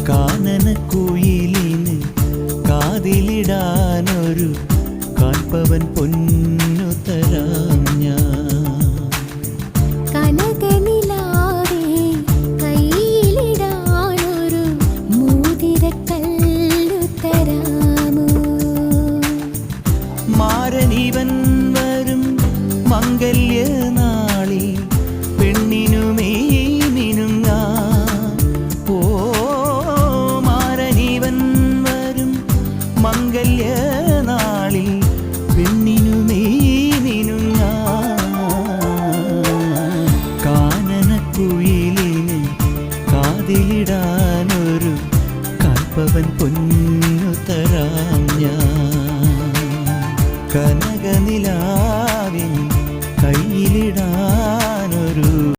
കാനനക്കുയിലിന് കാതിലിടാനൊരു കാൽപ്പവൻ പൊന്നു തരാം ഞാൻ. കനകനിലാവേ കയ്യിലിടാനൊരു മോതിരക്കല്ലു തരാമോ? മാരനിവൻ വരും മംഗല്യനാളിൽ പെണ്ണിനുമേ മിനുങ്ങാൻ. ഓ മാരനിവൻ വരും മംഗല്യനാളിൽ പെണ്ണിനുമേ മിനുങ്ങാൻ. കാനനക്കുയിലിന് കാതിലിടാനൊരു കാൽപ്പവൻ പൊന്നു തരാം ഞാൻ. കനകനിലാ